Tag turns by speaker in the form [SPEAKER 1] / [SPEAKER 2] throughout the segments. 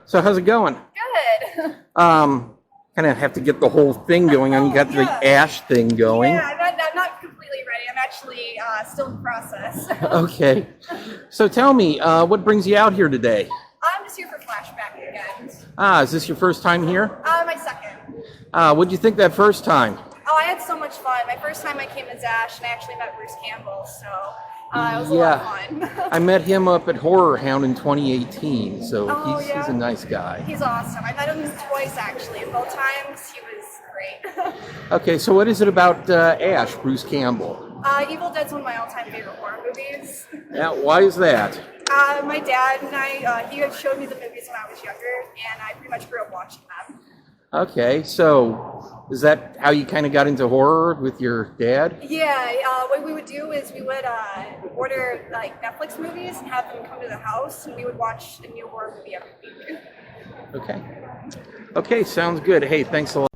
[SPEAKER 1] So how's it going?
[SPEAKER 2] Good.
[SPEAKER 1] Kind of have to get the whole thing going on. You got the Ash thing going.
[SPEAKER 2] Yeah, I'm not completely ready. I'm actually still in process.
[SPEAKER 1] Okay. So tell me, what brings you out here today?
[SPEAKER 2] I'm just here for Flashback again.
[SPEAKER 1] Is this your first time here?
[SPEAKER 2] My second.
[SPEAKER 1] What'd you think that first time?
[SPEAKER 2] Oh, I had so much fun. My first time I came as Ash, and I actually met Bruce Campbell, so it was a lot of fun.
[SPEAKER 1] I met him up at Horrorcon in 2018, so he's a nice guy.
[SPEAKER 2] He's awesome. I met him twice, actually, and both times he was great.
[SPEAKER 1] Okay, so what is it about Ash, Bruce Campbell?
[SPEAKER 2] Evil Dead's one of my all-time favorite horror movies.
[SPEAKER 1] Yeah, why is that?
[SPEAKER 2] My dad and I, he had showed me the movies when I was younger, and I pretty much grew up watching them.
[SPEAKER 1] Okay, so is that how you kind of got into horror with your dad?
[SPEAKER 2] Yeah, what we would do is we would order like Netflix movies and have them come to the house, and we would watch a new horror movie every week.
[SPEAKER 1] Okay. Okay, sounds good. Hey, thanks a lot.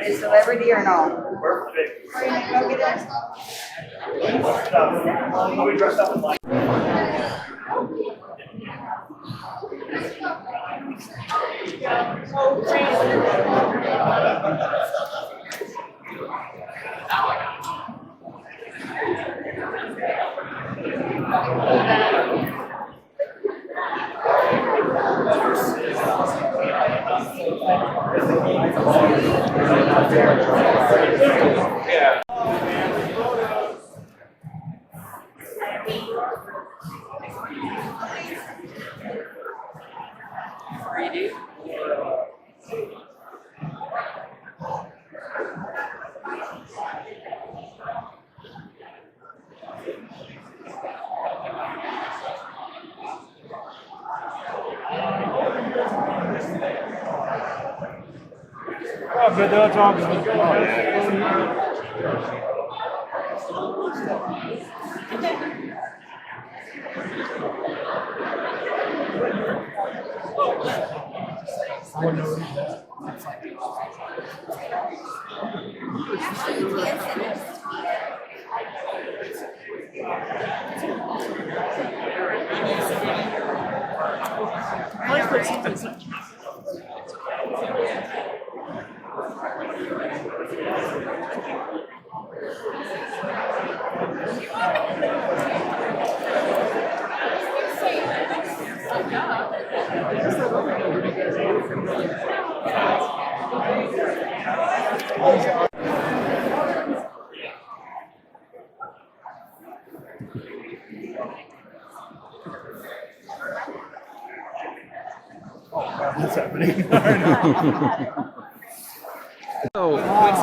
[SPEAKER 3] Is celebrity or no?
[SPEAKER 4] What's happening?
[SPEAKER 1] So,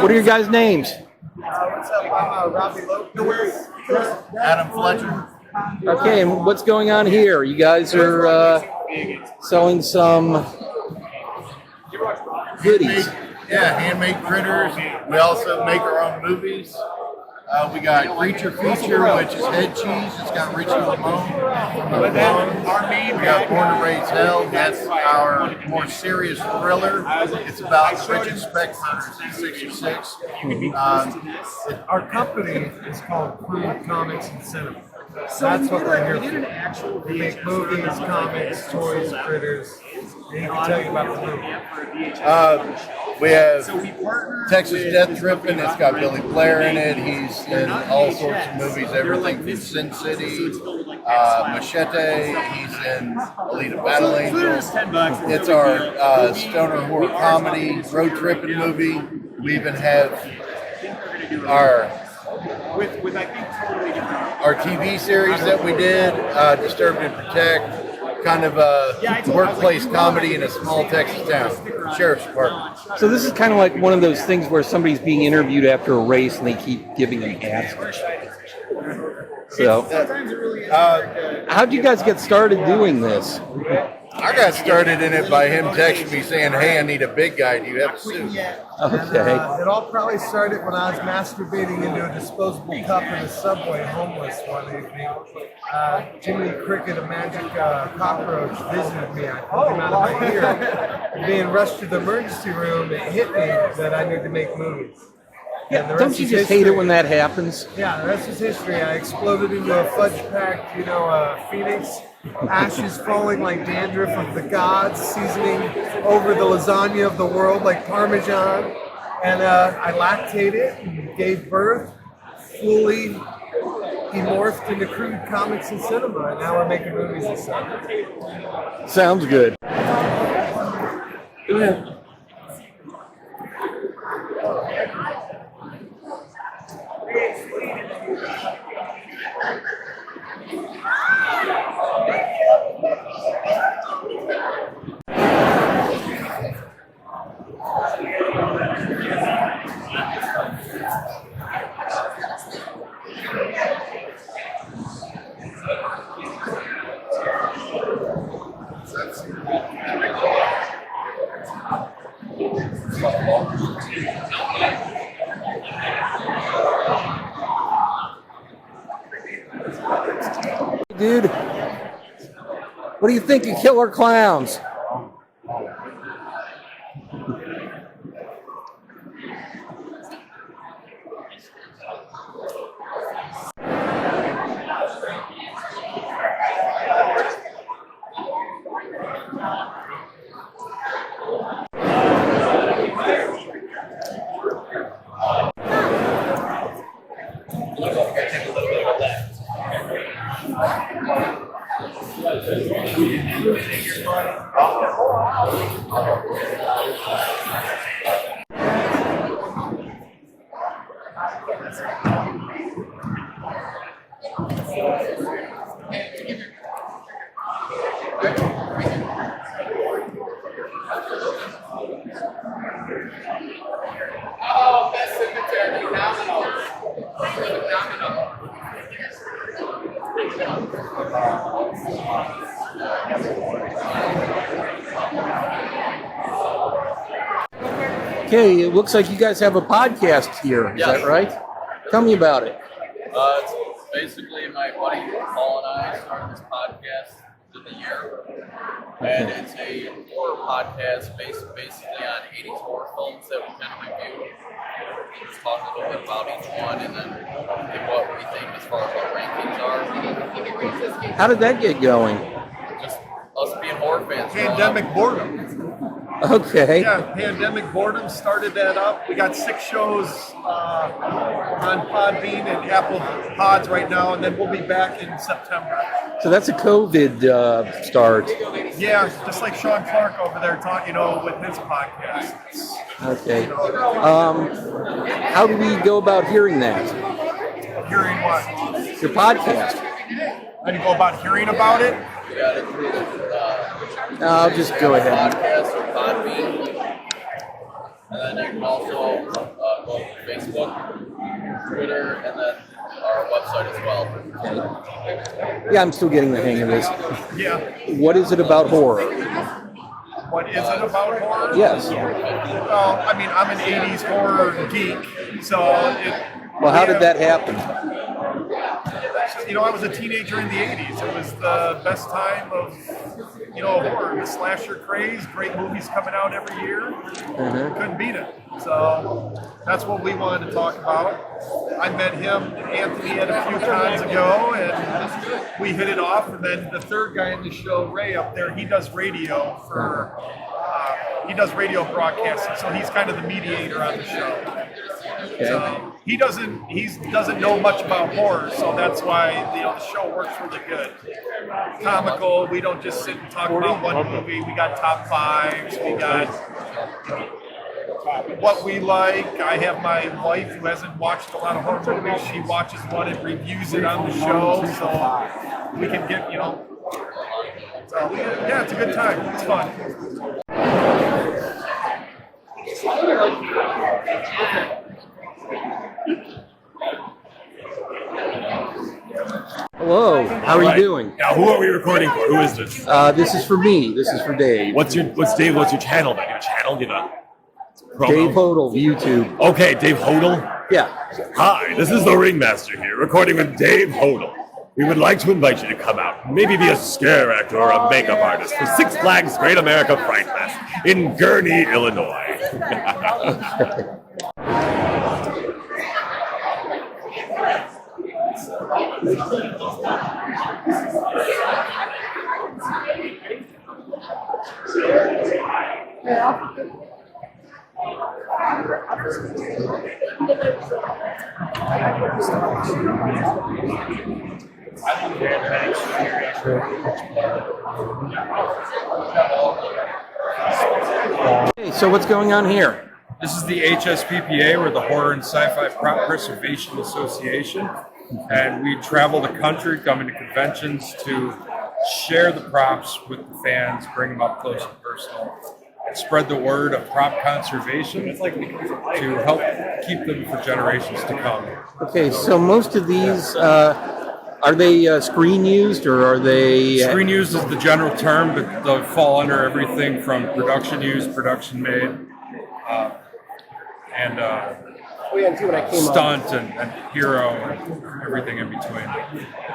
[SPEAKER 1] what are your guys' names?
[SPEAKER 4] What's up? I'm Robbie Lopez. Adam Fletcher.
[SPEAKER 1] Okay, and what's going on here? You guys are selling some goodies.
[SPEAKER 4] Handmade critters. We also make our own movies. We got Creature Feature, which is head cheese. It's got Richie Lamone. We got Born to Raise Hell. That's our more serious thriller. It's about Richard Speck murders in '66.
[SPEAKER 5] Our company is called Crew Comics and Cinema. That's what we're here for. We make movies, comics, toys, critters. And you can tell you about the movie.
[SPEAKER 4] We have Texas Death Trippin'. It's got Billy Blair in it. He's in all sorts of movies, everything from Sin City, Machete. He's in Alita Battle Angel. It's our stoner horror comedy, road tripping movie. We even have our TV series that we did, Disturbed and Protect. kind of a workplace comedy in a small Texas town. Sheriff's Department.
[SPEAKER 1] So this is kind of like one of those things where somebody's being interviewed after a race and they keep giving them hats. So, how'd you guys get started doing this?
[SPEAKER 4] I got started in it by him texting me saying, "Hey, I need a big guy. Do you have a suit?"
[SPEAKER 1] Okay.
[SPEAKER 5] It all probably started when I was masturbating into a disposable cup in the subway, homeless one evening. Jimmy Cricket, a magic cockroach, visited me. I pulled him out of my ear. Being rushed to the emergency room, it hit me that I need to make movies.
[SPEAKER 1] Yeah, don't you just hate it when that happens?
[SPEAKER 5] Yeah, the rest is history. I exploded into a fudge-packed, phoenix. Ashes falling like dandruff of the gods, seasoning over the lasagna of the world like Parmesan. And I lactated and gave birth, fully morphed into crude comics and cinema. And now we're making movies and stuff.
[SPEAKER 1] Sounds good. Go ahead. Dude, what do you think of Killer Clowns? Okay, it looks like you guys have a podcast here. Is that right? Tell me about it.
[SPEAKER 6] It's basically my buddy Paul and I started this podcast in the year, and it's a horror podcast based basically on 80s horror films that we kind of review. Just talk a little bit about each one, and then what we think as far as what rankings are.
[SPEAKER 1] How did that get going?
[SPEAKER 6] Just us being horror fans.
[SPEAKER 5] Pandemic boredom.
[SPEAKER 1] Okay.
[SPEAKER 5] Yeah, pandemic boredom started that up. We got 6 shows on Podbean and Apple Pods right now, and then we'll be back in September.
[SPEAKER 1] So that's a COVID start.
[SPEAKER 5] Yeah, just like Sean Clark over there talking, with his podcast.
[SPEAKER 1] Okay. How do we go about hearing that?
[SPEAKER 5] Hearing what?
[SPEAKER 1] Your podcast.
[SPEAKER 5] How do you go about hearing about it?
[SPEAKER 6] We got it through
[SPEAKER 1] I'll just go ahead.
[SPEAKER 6] podcast or Podbean, and then you can also go to Facebook, Twitter, and then our website as well.
[SPEAKER 1] Okay. Yeah, I'm still getting the hang of this.
[SPEAKER 5] Yeah.
[SPEAKER 1] What is it about horror?
[SPEAKER 5] What is it about horror?
[SPEAKER 1] Yes.
[SPEAKER 5] Well, I mean, I'm an 80s horror geek, so
[SPEAKER 1] Well, how did that happen?
[SPEAKER 5] I was a teenager in the 80s. It was the best time of, horror. The slasher craze, great movies coming out every year. Couldn't beat it. So that's what we wanted to talk about. I met him and Anthony a few times ago, and we hit it off. And then the third guy in the show, Ray, up there, he does radio for. He does radio broadcasting, so he's kind of the mediator on the show.
[SPEAKER 1] Okay.
[SPEAKER 5] So he doesn't know much about horror, so that's why the show works really good. Comical, we don't just sit and talk about one movie. We got top fives. We got what we like. I have my wife who hasn't watched a lot of horror movies. She watches one and reviews it on the show, so we can get So So yeah, it's a good time. It's fun.
[SPEAKER 1] Hello, how are you doing?
[SPEAKER 7] Now, who are we recording for? Who is this?
[SPEAKER 1] This is for me. This is for Dave.
[SPEAKER 7] What's Dave? What's your channel? Do you have a channel? Do you have a promo?
[SPEAKER 1] Dave Hodel, YouTube.
[SPEAKER 7] Okay, Dave Hodel.
[SPEAKER 1] Yeah.
[SPEAKER 7] Hi, this is the Ringmaster here, recording with Dave Hodel. We would like to invite you to come out, maybe be a scare actor or a makeup artist for Six Flags Great America Fright Fest in Gurnee, Illinois.
[SPEAKER 1] Hey, so what's going on here?
[SPEAKER 5] This is the HSPPA, we're the Horror and Sci-Fi Prop Preservation Association, and we travel the country, coming to conventions to share the props with the fans, bring them up close and personal, and spread the word of prop conservation to help keep them for generations to come.
[SPEAKER 1] Okay, so most of these, are they screen used or are they...
[SPEAKER 5] Screen used is the general term, but they'll fall under everything from production used, production made, and stunt and hero and everything in between.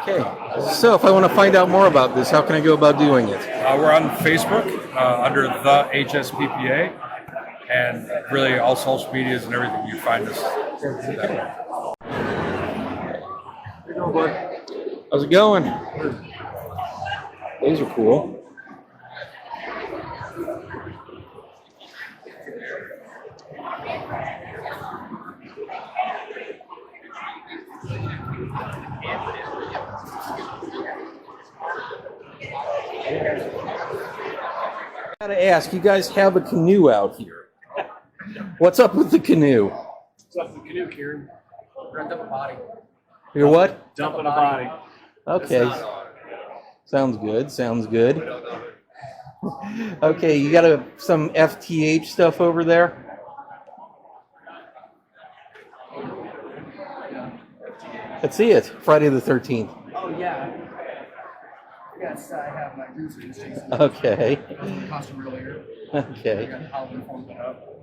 [SPEAKER 1] Okay, so if I want to find out more about this, how can I go about doing it?
[SPEAKER 5] We're on Facebook under the HSPPA, and really all social medias and everything you find us that way.
[SPEAKER 1] How's it going? Those are cool. I gotta ask, you guys have a canoe out here. What's up with the canoe?
[SPEAKER 8] What's up with the canoe, Kieran? We're gonna dump a body.
[SPEAKER 1] You're what?
[SPEAKER 8] Dumping a body.
[SPEAKER 1] Okay. Sounds good. Sounds good. Okay, you got some FTH stuff over there? Let's see it. Friday the 13th.
[SPEAKER 8] Oh, yeah. Yes, I have my roots in Jason.
[SPEAKER 1] Okay.
[SPEAKER 8] Costume earlier.
[SPEAKER 1] Okay.
[SPEAKER 8] I got the Halloween form put up.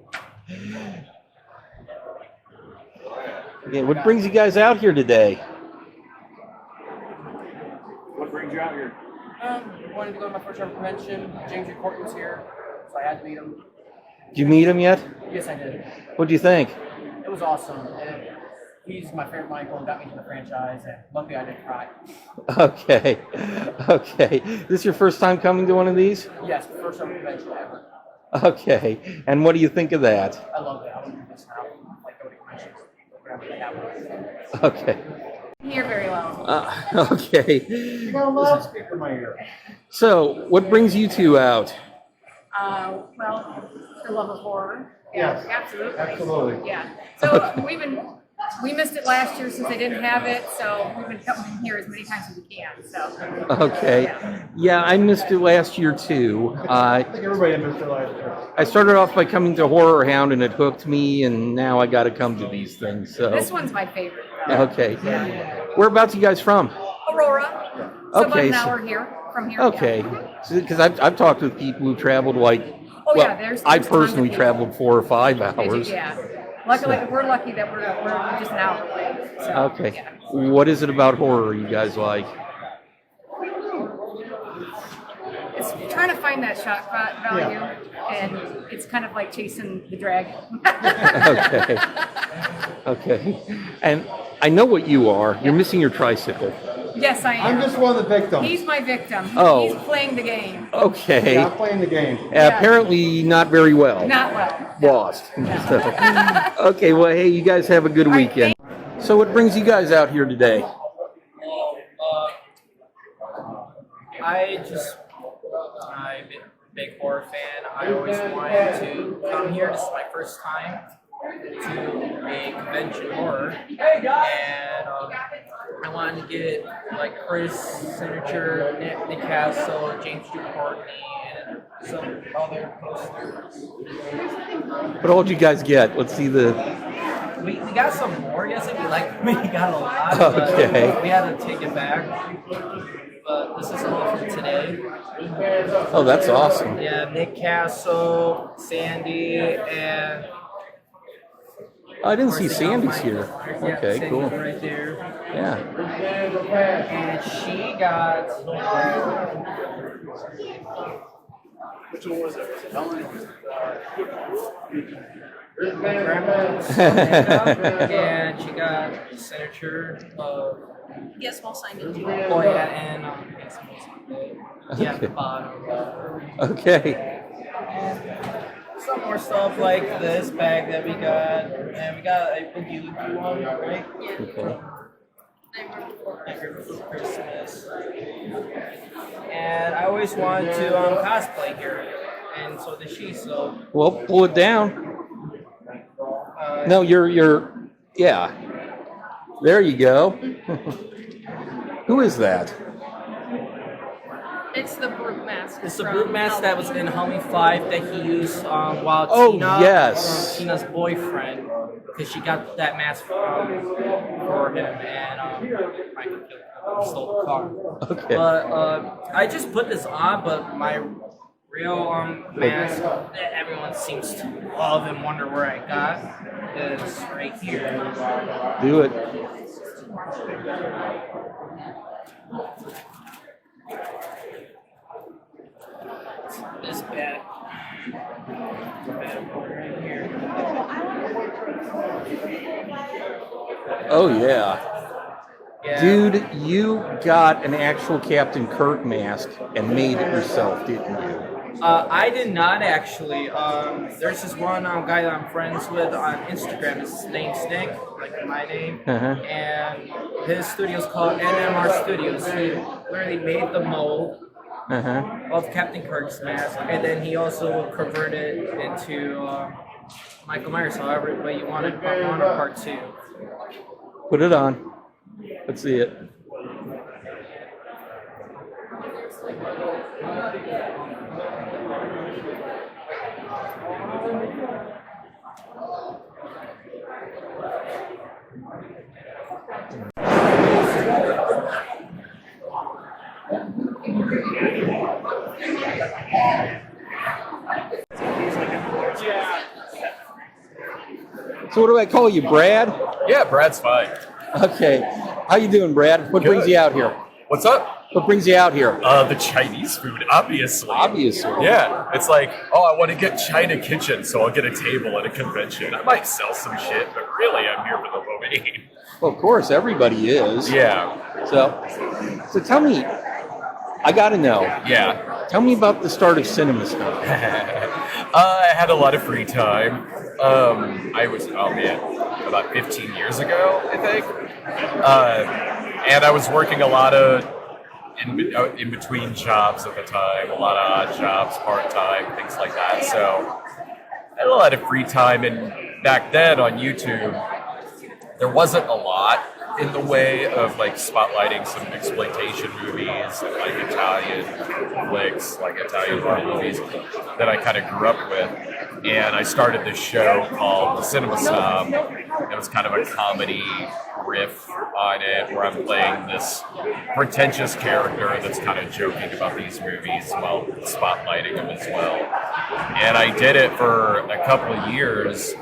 [SPEAKER 1] Yeah, what brings you guys out here today?
[SPEAKER 8] What brings you out here? Wanted to go to my first ever convention. James Court was here, so I had to meet him.
[SPEAKER 1] Did you meet him yet?
[SPEAKER 8] Yes, I did.
[SPEAKER 1] What'd you think?
[SPEAKER 8] It was awesome. He's my favorite Michael and got me into the franchise, and luckily I didn't cry.
[SPEAKER 1] Okay. Okay. This is your first time coming to one of these?
[SPEAKER 8] Yes, first ever convention ever.
[SPEAKER 1] Okay. And what do you think of that?
[SPEAKER 8] I love it. I want to do this now. Like go to conventions, whatever they have.
[SPEAKER 1] Okay.
[SPEAKER 2] Hear very well.
[SPEAKER 1] Okay.
[SPEAKER 5] You got a loudspeaker in my ear.
[SPEAKER 1] So, what brings you two out?
[SPEAKER 2] Well, the love of horror.
[SPEAKER 5] Yes.
[SPEAKER 2] Absolutely.
[SPEAKER 5] Absolutely.
[SPEAKER 2] Yeah. So we missed it last year since they didn't have it, so we've been coming here as many times as we can. So.
[SPEAKER 1] Okay. Yeah, I missed it last year too.
[SPEAKER 5] I think everybody missed it last year.
[SPEAKER 1] I started off by coming to Horror Hound and it hooked me, and now I got to come to these things. So.
[SPEAKER 2] This one's my favorite.
[SPEAKER 1] Okay. Whereabouts you guys from?
[SPEAKER 2] Aurora.
[SPEAKER 1] Okay,
[SPEAKER 2] So about an
[SPEAKER 1] so-
[SPEAKER 2] hour here from here.
[SPEAKER 1] Okay.
[SPEAKER 2] Yeah.
[SPEAKER 1] Because I've talked with people who traveled like.
[SPEAKER 2] Oh,
[SPEAKER 1] well,
[SPEAKER 2] yeah, there's
[SPEAKER 1] I
[SPEAKER 2] tons of
[SPEAKER 1] personally
[SPEAKER 2] people.
[SPEAKER 1] traveled 4 or 5 hours.
[SPEAKER 2] Yeah. Luckily, we're lucky that we're just an hour away. So,
[SPEAKER 1] Okay.
[SPEAKER 2] Yeah.
[SPEAKER 1] What is it about horror you guys like?
[SPEAKER 2] It's trying to find that shock value, and it's kind of like chasing the dragon.
[SPEAKER 1] Okay. Okay. And I know what you are. You're missing your tricycle.
[SPEAKER 2] Yes, I am.
[SPEAKER 5] I'm just one of the victims.
[SPEAKER 2] He's my victim.
[SPEAKER 1] Oh.
[SPEAKER 2] He's playing the game.
[SPEAKER 1] Okay.
[SPEAKER 5] Yeah, I'm playing the game.
[SPEAKER 1] Apparently not very well.
[SPEAKER 2] Not well.
[SPEAKER 1] Lost. So, okay, well, hey, you guys have a good
[SPEAKER 2] All right,
[SPEAKER 1] weekend. So what brings you guys out here today?
[SPEAKER 9] I'm a big horror fan. I always wanted to come here. This is my first time.
[SPEAKER 8] to a convention horror, and I wanted to get like Chris Signature, Nick Castle, James J. Courtney, and some other posters.
[SPEAKER 1] What all did you guys get? Let's see the.
[SPEAKER 8] We got some more yesterday. We got a lot,
[SPEAKER 1] Okay.
[SPEAKER 8] but we had to take it back. But this is all from today.
[SPEAKER 1] Oh, that's awesome.
[SPEAKER 8] Yeah, Nick Castle, Sandy, and
[SPEAKER 1] I didn't see Sandy's here.
[SPEAKER 8] yeah,
[SPEAKER 1] Okay,
[SPEAKER 8] Sandy's
[SPEAKER 1] cool.
[SPEAKER 8] right there.
[SPEAKER 1] Yeah.
[SPEAKER 8] And she got.
[SPEAKER 6] Which one was it?
[SPEAKER 8] Grandma's makeup, and she got signature of.
[SPEAKER 2] Yes, we'll sign it too.
[SPEAKER 8] Oh yeah, and yeah, the bottom.
[SPEAKER 1] Okay.
[SPEAKER 8] Some more stuff like this bag that we got, and we got a boogie one, right?
[SPEAKER 1] Okay.
[SPEAKER 8] For Christmas. And I always wanted to cosplay here, and so did she. So.
[SPEAKER 1] Well, pull it down. No, you're. Yeah. There you go. Who is that?
[SPEAKER 2] It's the brute mask.
[SPEAKER 8] It's the brute mask that was in Halloween 5 that he used while
[SPEAKER 1] Oh,
[SPEAKER 8] Tina,
[SPEAKER 1] yes.
[SPEAKER 8] Tina's boyfriend, because she got that mask for him, and Michael stole the car.
[SPEAKER 1] Okay.
[SPEAKER 8] But I just put this on, but my real mask that everyone seems to love and wonder where I got is right here.
[SPEAKER 1] Do it.
[SPEAKER 8] This bad boy right here.
[SPEAKER 1] Oh, yeah.
[SPEAKER 8] Yeah.
[SPEAKER 1] Dude, you got an actual Captain Kirk mask and made it yourself, didn't you?
[SPEAKER 8] I did not actually. There's this one guy that I'm friends with on Instagram. His name's Nick, like my name, and his studio's called NMR Studios. He literally made the mold of Captain Kirk's mask, and then he also converted it into Michael Myers. However, but you wanted on a part 2.
[SPEAKER 1] Put it on. Let's see it. So what do I call you, Brad?
[SPEAKER 9] Yeah, Brad's fine.
[SPEAKER 1] Okay. How you doing, Brad? What brings you out here?
[SPEAKER 9] What's up?
[SPEAKER 1] What brings you out here?
[SPEAKER 9] The Chinese food, obviously.
[SPEAKER 1] Obviously.
[SPEAKER 9] Yeah, it's like, oh, I want to get China Kitchen, so I'll get a table at a convention. I might sell some shit, but really I'm here for the lo mein.
[SPEAKER 1] Well, of course, everybody is.
[SPEAKER 9] Yeah.
[SPEAKER 1] So tell me, I gotta know.
[SPEAKER 9] Yeah.
[SPEAKER 1] Tell me about the start of Cinema Snob.
[SPEAKER 9] I had a lot of free time. I was, about 15 years ago, I think. And I was working a lot of in between jobs at the time, a lot of odd jobs, part-time, things like that. So I had a lot of free time, and back then on YouTube, there wasn't a lot in the way of like spotlighting some exploitation movies and like Italian flicks, like Italian horror movies that I kind of grew up with. And I started this show called The Cinema Snob. It was kind of a comedy riff on it where I'm playing this pretentious character that's kind of joking about these movies while spotlighting them as well. And I did it for a couple of years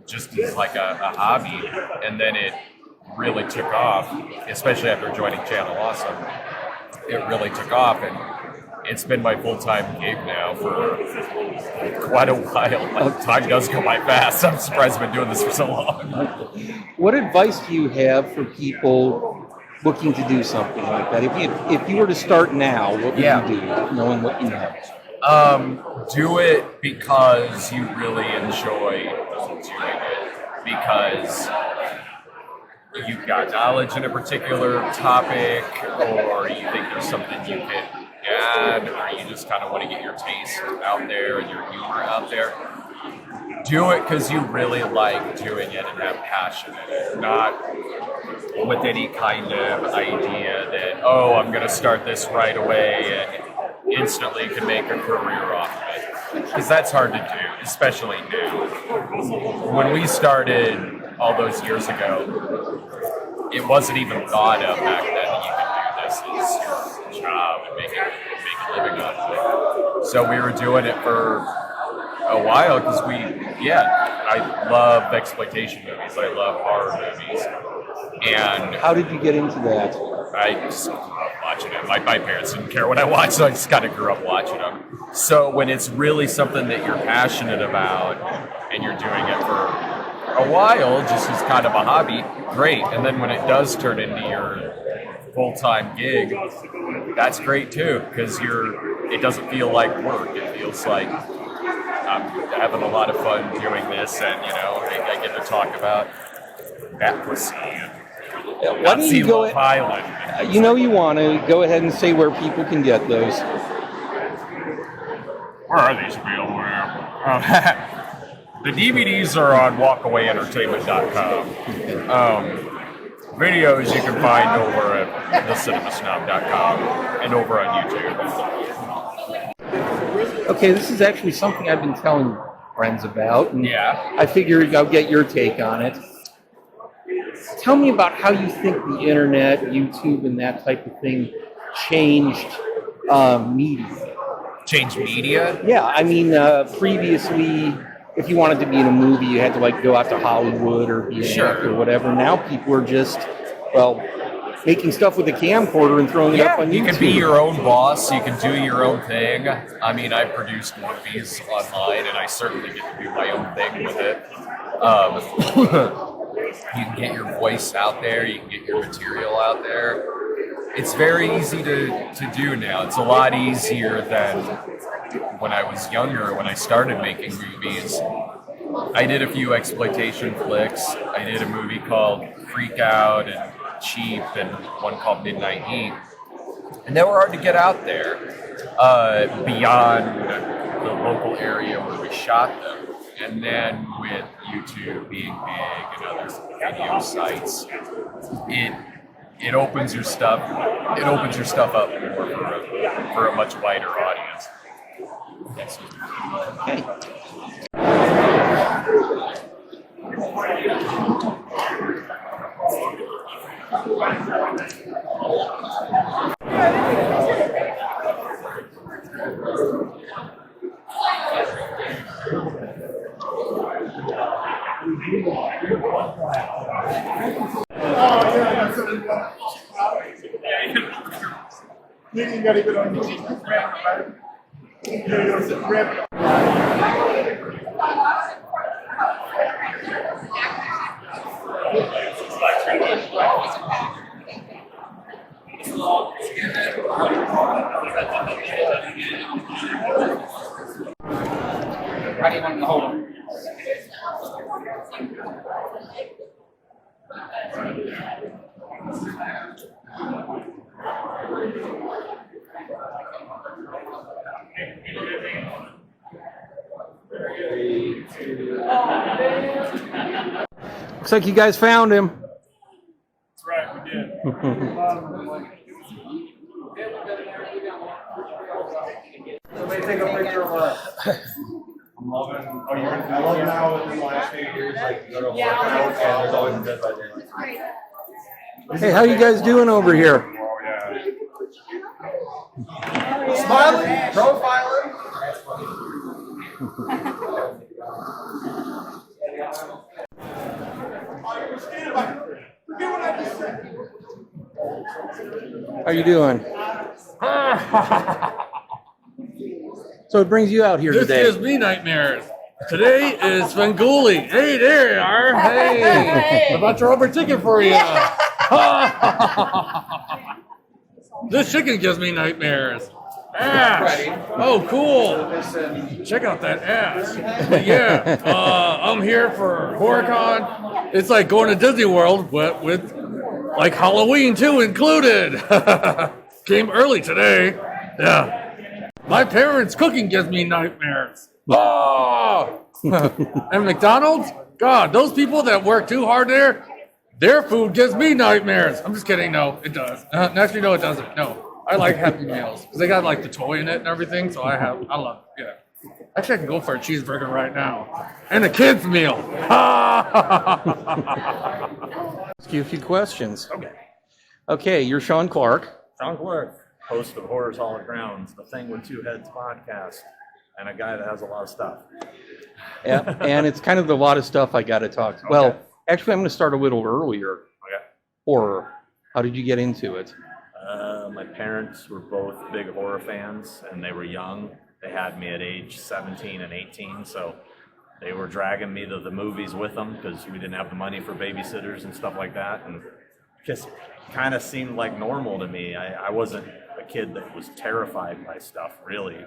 [SPEAKER 9] just as like a hobby, and then it really took off, especially after joining Channel Awesome. It really took off, and it's been my full-time gig now for quite a while. Like, time does go by fast. I'm surprised I've been doing this for so long.
[SPEAKER 1] What advice do you have for people looking to do something like that? If you were to start now, what would you do, knowing what you know?
[SPEAKER 9] Do it because you really enjoy doing it, because you've got knowledge in a particular topic, or you think there's something you can add, or you just kind of want to get your taste out there and your humor out there. do it because you really like doing it and have passion in it, not with any kind of idea that, oh, I'm going to start this right away and instantly can make a career off of it. Because that's hard to do, especially now. When we started all those years ago, it wasn't even thought of back then that you could do this as your job and make a living out of it. So we were doing it for a while because I love exploitation movies. I love horror movies. And
[SPEAKER 1] how did you get into that?
[SPEAKER 9] I just love watching it. My parents didn't care what I watched, so I just kind of grew up watching them. So when it's really something that you're passionate about and you're doing it for a while, just as kind of a hobby, great. And then when it does turn into your full-time gig, that's great too, because it doesn't feel like work. It feels like I'm having a lot of fun doing this, and I get to talk about that pussy.
[SPEAKER 1] Why don't you go ahead? You want to go ahead and say where people can get those.
[SPEAKER 9] Where are these real? The DVDs are on walkaway.entertainment.com. Videos you can find over at thecinemasnob.com and over on YouTube.
[SPEAKER 1] Okay, this is actually something I've been telling friends about, and
[SPEAKER 9] yeah,
[SPEAKER 1] I figured I'll get your take on it. Tell me about how you think the internet, YouTube, and that type of thing changed media.
[SPEAKER 9] Changed media?
[SPEAKER 1] Yeah, I mean, previously, if you wanted to be in a movie, you had to go out to Hollywood or be an actor or whatever. Now people are just, making stuff with a camcorder and throwing it up on YouTube.
[SPEAKER 9] You can be your own boss. You can do your own thing. I mean, I've produced movies online, and I certainly get to do my own thing with it. You can get your voice out there. You can get your material out there. It's very easy to do now. It's a lot easier than when I was younger, when I started making movies. I did a few exploitation flicks. I did a movie called Freak Out and Cheap, and one called Midnight Heat. And they were hard to get out there beyond the local area where we shot them. And then with YouTube being big and other video sites, it opens your stuff up more for a much wider audience.
[SPEAKER 1] Okay. How do you want to hold them? Looks like you guys found him.
[SPEAKER 5] That's right, we did. Somebody take a picture of us. I'm loving. Oh, you're I love now within the last few years, like you go to work out, and there's always a Dead by Daylight.
[SPEAKER 1] Hey, how you guys doing over here?
[SPEAKER 5] Oh yeah. Smiling, profiling.
[SPEAKER 1] How you doing? So it brings you out here today.
[SPEAKER 10] This gives me nightmares. Today is Svengoolie. Hey, there you are. Hey. I bought your rubber ticket for you. This chicken gives me nightmares. Ash. Oh, cool. Check out that ass. But yeah, I'm here for Horrorcon. It's like going to Disney World, but with like Halloween too included. Came early today. Yeah. My parents' cooking gives me nightmares. Oh! And McDonald's, God, those people that work too hard there, their food gives me nightmares. I'm just kidding. No, it does. Actually, no, it doesn't. No, I like Happy Meals because they got like the toy in it and everything. So I love it. Yeah. Actually, I can go for a cheeseburger right now and a kids meal.
[SPEAKER 1] Ask you a few questions. Okay, you're Sean Clark.
[SPEAKER 11] Sean Clark, host of Horror's Hallowed Grounds, the Thing with Two Heads podcast, and a guy that has a lot of stuff.
[SPEAKER 1] Yeah, and it's kind of a lot of stuff I got to talk to. Well, actually, I'm going to start a little earlier.
[SPEAKER 11] Okay.
[SPEAKER 1] Horror. How did you get into it?
[SPEAKER 11] My parents were both big horror fans, and they were young. They had me at age 17 and 18, so they were dragging me to the movies with them because we didn't have the money for babysitters and stuff like that, and just kind of seemed like normal to me. I wasn't a kid that was terrified by stuff, really.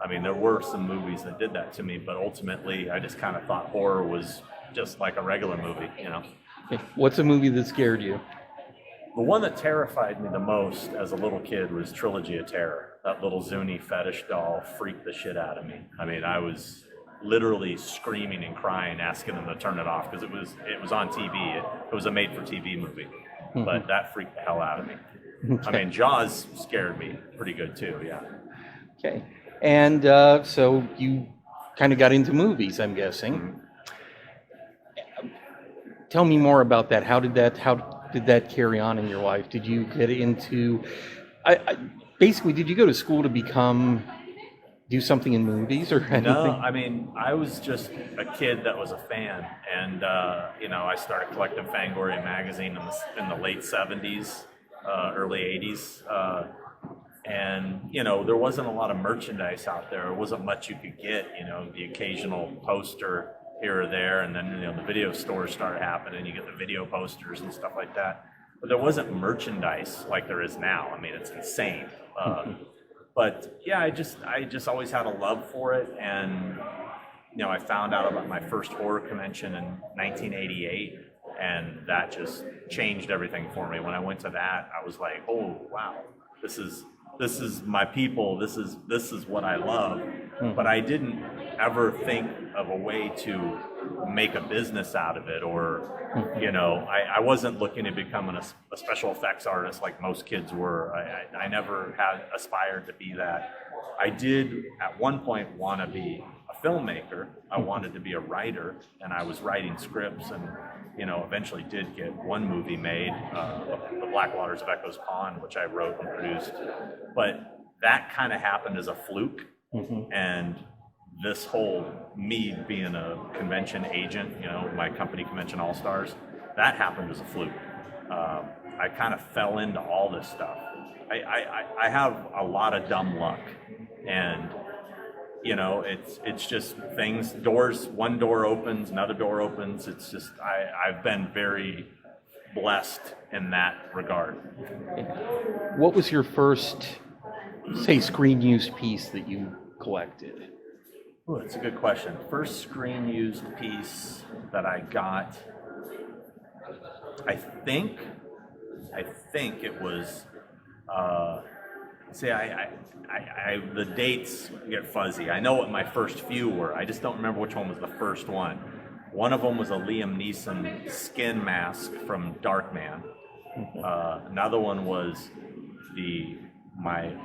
[SPEAKER 11] I mean, there were some movies that did that to me, but ultimately I just kind of thought horror was just like a regular movie, you know?
[SPEAKER 1] What's a movie that scared you?
[SPEAKER 11] The one that terrified me the most as a little kid was Trilogy of Terror. That little Zuni fetish doll freaked the shit out of me. I mean, I was literally screaming and crying, asking them to turn it off because it was on TV. It was a made-for-TV movie, but that freaked the hell out of me. I mean, Jaws scared me pretty good too, yeah.
[SPEAKER 1] Okay. And so you kind of got into movies, I'm guessing. Tell me more about that. How did that carry on in your life? Did you get into, basically, did you go to school to do something in movies or anything?
[SPEAKER 11] No, I mean, I was just a kid that was a fan. And, I started collecting Fanboy magazine in the late 70s, early 80s. And, there wasn't a lot of merchandise out there. There wasn't much you could get, the occasional poster here or there. And then, the video stores started happening. You get the video posters and stuff like that. But there wasn't merchandise like there is now. I mean, it's insane. But yeah, I just always had a love for it. And, I found out about my first horror convention in 1988. And that just changed everything for me. When I went to that, I was like, oh, wow, this is my people. This is what I love. But I didn't ever think of a way to make a business out of it, or I wasn't looking to become a special effects artist like most kids were. I never had aspired to be that. I did at one point want to be a filmmaker. I wanted to be a writer, and I was writing scripts, and eventually did get one movie made, The Black Waters of Echo's Pond, which I wrote and produced. But that kind of happened as a fluke. And this whole me being a convention agent, my company Convention All Stars, that happened as a fluke. I kind of fell into all this stuff. I have a lot of dumb luck, and it's just things, one door opens, another door opens. It's just, I've been very blessed in that regard.
[SPEAKER 1] What was your first, say, screen use piece that you collected?
[SPEAKER 11] Oh, that's a good question. First screen used piece that I got, I think it was, the dates get fuzzy. I know what my first few were. I just don't remember which one was the first one. One of them was a Liam Neeson skin mask from Darkman. Another one was my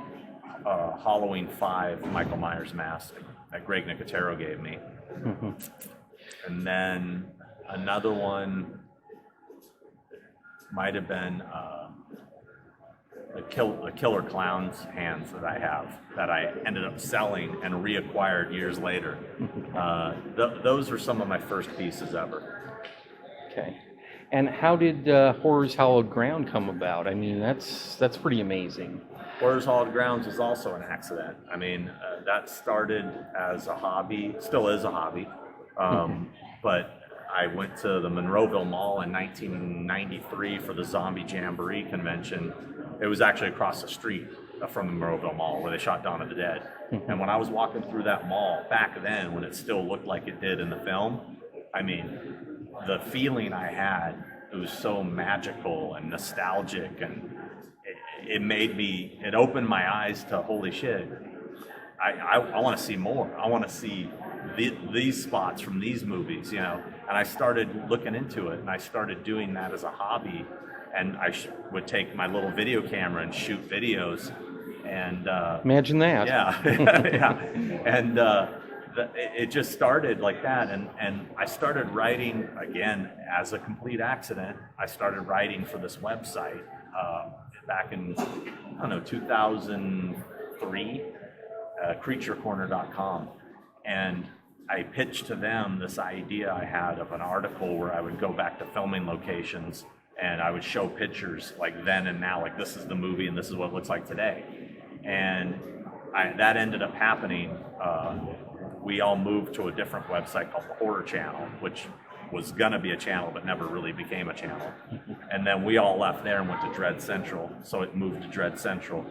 [SPEAKER 11] Halloween 5 Michael Myers mask that Greg Nicotero gave me. And then another one might have been the Killer Clown's hands that I have, that I ended up selling and reacquired years later. Those are some of my first pieces ever.
[SPEAKER 1] Okay. And how did Horror's Hallowed Ground come about? I mean, that's pretty amazing.
[SPEAKER 11] Horror's Hallowed Grounds was also an accident. I mean, that started as a hobby, still is a hobby. But I went to the Monroeville Mall in 1993 for the Zombie Jamboree convention. It was actually across the street from the Monroeville Mall where they shot Dawn of the Dead. And when I was walking through that mall back then, when it still looked like it did in the film, I mean, the feeling I had, it was so magical and nostalgic, and it opened my eyes to, holy shit, I want to see more. I want to see these spots from these movies, And I started looking into it, and I started doing that as a hobby. And I would take my little video camera and shoot videos. And
[SPEAKER 1] imagine that.
[SPEAKER 11] Yeah, yeah. And it just started like that. And I started writing, again, as a complete accident. I started writing for this website back in, 2003, creaturecorner.com. And I pitched to them this idea I had of an article where I would go back to filming locations and I would show pictures like then and now, like this is the movie and this is what it looks like today. And that ended up happening. We all moved to a different website called the Horror Channel, which was gonna be a channel but never really became a channel. And then we all left there and went to Dread Central, so it moved to Dread Central.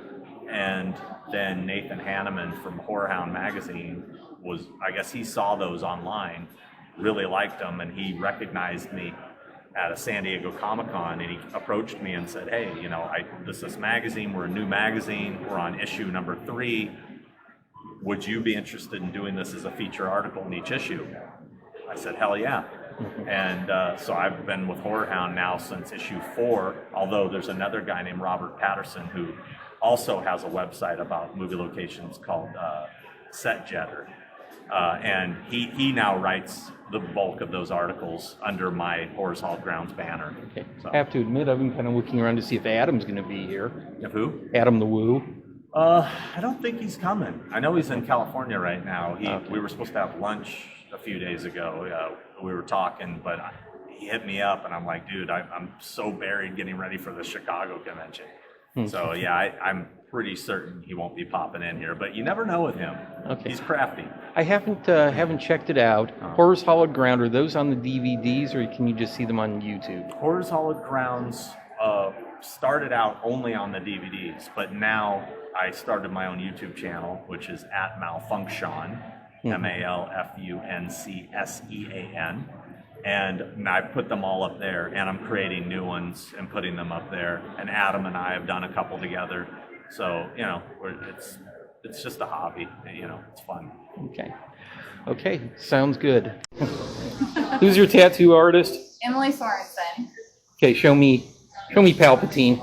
[SPEAKER 11] And then Nathan Hanneman from Horror Hound magazine I guess he saw those online, really liked them, and he recognized me at a San Diego Comic-Con, and he approached me and said, hey, this magazine, we're a new magazine, we're on issue number 3. Would you be interested in doing this as a feature article in each issue? I said, hell yeah. And so I've been with Horror Hound now since issue 4, although there's another guy named Robert Patterson who also has a website about movie locations called Set Jetter. And he now writes the bulk of those articles under my Horrors Hall Grounds banner.
[SPEAKER 1] Okay.
[SPEAKER 11] So.
[SPEAKER 1] I have to admit, I've been kind of looking around to see if Adam's going to be here.
[SPEAKER 11] If who?
[SPEAKER 1] Adam the Woo.
[SPEAKER 11] I don't think he's coming. I know he's in California right now. We were supposed to have lunch a few days ago. We were talking, but he hit me up, and I'm like, dude, I'm so buried getting ready for the Chicago convention. So yeah, I'm pretty certain he won't be popping in here, but you never know with him.
[SPEAKER 1] Okay.
[SPEAKER 11] He's crafty.
[SPEAKER 1] I haven't checked it out. Horror's Hallowed Ground, are those on the DVDs, or can you just see them on YouTube?
[SPEAKER 11] Horror's Hallowed Grounds started out only on the DVDs, but now I started my own YouTube channel, which is at Malfunction, MALFUNCSEAN. And I put them all up there, and I'm creating new ones and putting them up there. And Adam and I have done a couple together. So, it's just a hobby, it's fun.
[SPEAKER 1] Okay, sounds good. Who's your tattoo artist?
[SPEAKER 12] Emily Sorensen.
[SPEAKER 1] Okay, show me Palpatine.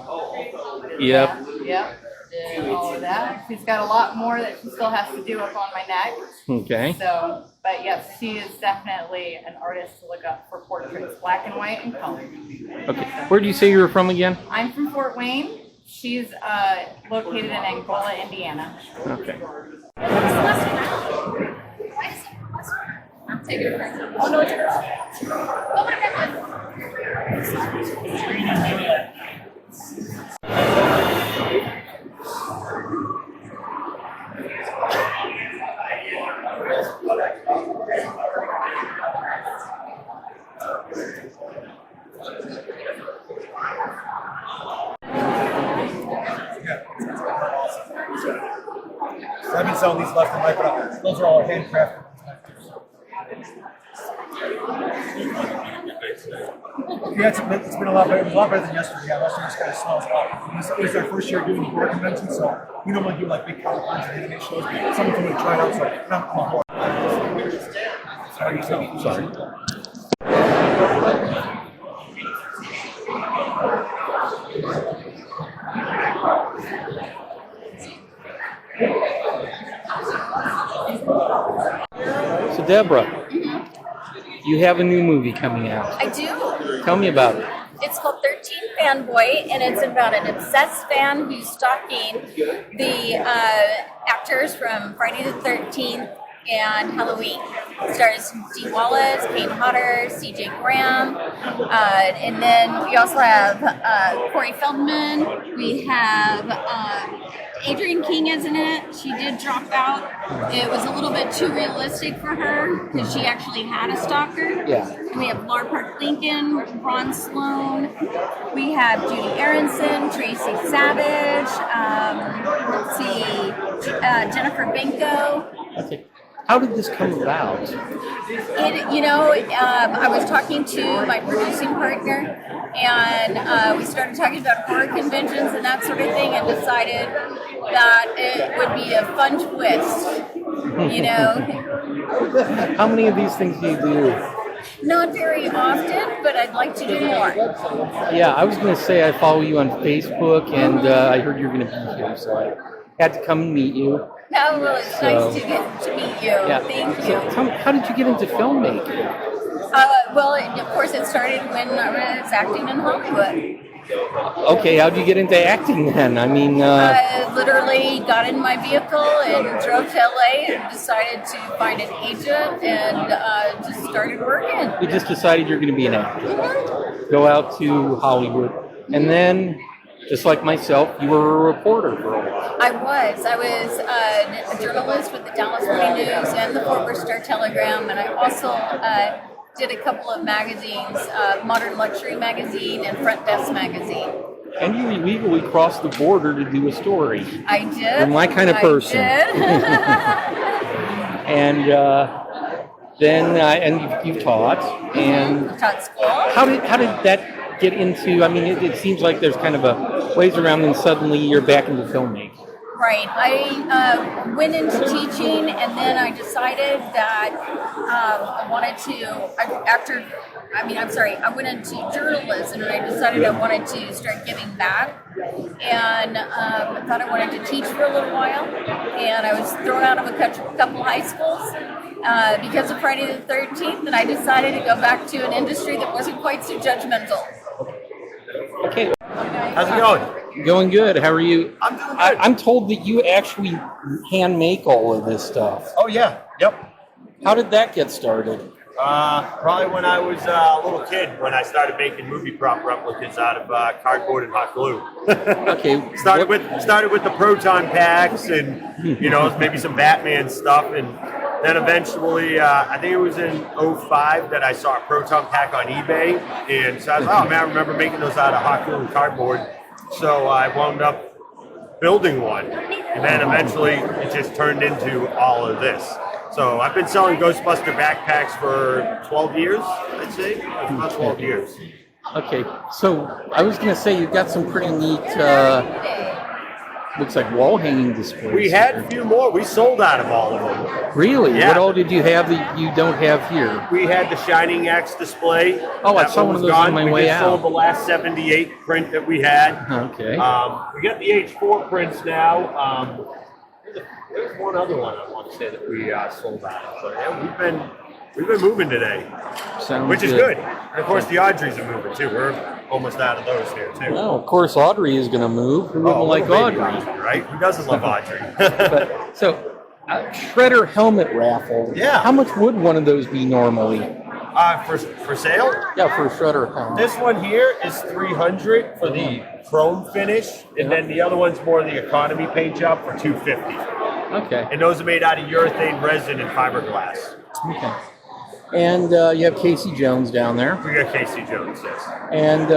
[SPEAKER 1] Yep.
[SPEAKER 12] Yep. Did all of that. She's got a lot more that she still has to do up on my neck.
[SPEAKER 1] Okay.
[SPEAKER 12] So, but yes, she is definitely an artist to look up for portraits, black and white and color.
[SPEAKER 1] Okay. Where do you say you're from again?
[SPEAKER 12] I'm from Fort Wayne. She's located in Angola, Indiana.
[SPEAKER 1] Okay.
[SPEAKER 12] I'm taking it. Oh no, it's
[SPEAKER 5] I've been selling these left and right, but those are all handcrafted. Yeah, it's been a lot better. It was a lot better than yesterday. Yeah, yesterday just kind of smells a lot. It was our first year doing the horror convention, so we normally do like big comic cons and anime shows. But someone told me to try it out, so I'm on board. Sorry.
[SPEAKER 1] So Deborah, you have a new movie coming out.
[SPEAKER 13] I do.
[SPEAKER 1] Tell me about it.
[SPEAKER 13] It's called 13 Fanboy, and it's about an obsessed fan who's stalking the actors from Friday the 13th and Halloween. It stars Dee Wallace, Kane Hodder, C.J. Graham, and then we also have Corey Feldman. We have Adrienne King is in it. She did drop out. It was a little bit too realistic for her because she actually had a stalker.
[SPEAKER 1] Yeah.
[SPEAKER 13] And we have Laura Park Lincoln, Ron Sloan. We have Judy Aronson, Tracy Savage. Let's see, Jennifer Benko.
[SPEAKER 1] Okay. How did this come about?
[SPEAKER 13] I was talking to my producing partner, and we started talking about horror conventions and that sort of thing, and decided that it would be a fun twist You know,
[SPEAKER 1] How many of these things do you do?
[SPEAKER 13] not very often, but I'd like to do more.
[SPEAKER 1] Yeah, I was going to say I follow you on Facebook, and I heard you're going to be here, so I had to come and meet you.
[SPEAKER 13] Oh, well, it's nice to get to meet you.
[SPEAKER 1] Yeah.
[SPEAKER 13] Thank
[SPEAKER 1] So
[SPEAKER 13] you.
[SPEAKER 1] tell me, how did you get into filmmaking?
[SPEAKER 13] Well, of course, it started when I was acting in Hollywood.
[SPEAKER 1] Okay, how'd you get into acting then? I mean,
[SPEAKER 13] I literally got in my vehicle and drove to LA and decided to find an agent and just started working.
[SPEAKER 1] you just decided you're going to be an actor. Go out to Hollywood, and then, just like myself, you were a reporter for a while.
[SPEAKER 13] I was a journalist with the Dallas Morning News and the Fort Worth Star Telegram, and I also did a couple of magazines, Modern Luxury Magazine and Front Desk Magazine.
[SPEAKER 1] And you illegally crossed the border to do a story.
[SPEAKER 13] I did.
[SPEAKER 1] You're my kind of person.
[SPEAKER 13] I did.
[SPEAKER 1] And you taught, and
[SPEAKER 13] Taught school.
[SPEAKER 1] how did that get into? I mean, it seems like there's kind of a ways around, and suddenly you're back into filmmaking.
[SPEAKER 13] Right. I went into teaching, and then I decided that I wanted to. I went into journalism, and I decided I wanted to start giving back. And I thought I wanted to teach for a little while, and I was thrown out of a couple high schools because of Friday the 13th, and I decided to go back to an industry that wasn't quite so judgmental.
[SPEAKER 1] Okay.
[SPEAKER 14] How's it going?
[SPEAKER 1] Going good. How are you?
[SPEAKER 14] I'm doing good.
[SPEAKER 1] I'm told that you actually hand make all of this stuff.
[SPEAKER 14] Oh yeah, yep.
[SPEAKER 1] How did that get started?
[SPEAKER 14] Probably when I was a little kid, when I started making movie prop replicas out of cardboard and hot glue.
[SPEAKER 1] Okay.
[SPEAKER 14] started with the proton packs and maybe some Batman stuff, and then eventually I think it was in 2005 that I saw a proton pack on eBay, and so I was I remember making those out of hot glue and cardboard. So I wound up building one, and then eventually it just turned into all of this. So I've been selling Ghostbuster backpacks for 12 years, I'd say. About 12 years.
[SPEAKER 1] Okay, so I was going to say you've got some pretty neat, looks like wall hanging displays.
[SPEAKER 14] We had a few more. We sold out of all of them.
[SPEAKER 1] Really?
[SPEAKER 14] Yeah.
[SPEAKER 1] What all did you have that you don't have here?
[SPEAKER 14] We had the Shining Axe display.
[SPEAKER 1] Oh, I
[SPEAKER 14] That
[SPEAKER 1] saw one of those on my
[SPEAKER 14] we
[SPEAKER 1] way
[SPEAKER 14] just
[SPEAKER 1] out.
[SPEAKER 14] sold the last 78 print that we had.
[SPEAKER 1] Okay.
[SPEAKER 14] We got the H4 prints now. There's one other one I want to say that we sold out of. So yeah, we've been moving today, which is good. And of course, the Audreys are moving too. We're almost out of those here too.
[SPEAKER 1] Well, of course, Audrey is going to move. Who wouldn't like
[SPEAKER 14] little baby
[SPEAKER 1] Audrey?
[SPEAKER 14] right? Who doesn't love Audrey?
[SPEAKER 1] Shredder helmet raffle.
[SPEAKER 14] Yeah.
[SPEAKER 1] How much would one of those be normally?
[SPEAKER 14] For sale?
[SPEAKER 1] Yeah, for a Shredder helmet.
[SPEAKER 14] This one here is $300 for the chrome finish, and then the other one's more the economy paint job for $250.
[SPEAKER 1] Okay.
[SPEAKER 14] And those are made out of urethane resin and fiberglass.
[SPEAKER 1] Okay. And you have Casey Jones down there.
[SPEAKER 14] We got Casey Jones, yes.
[SPEAKER 1] And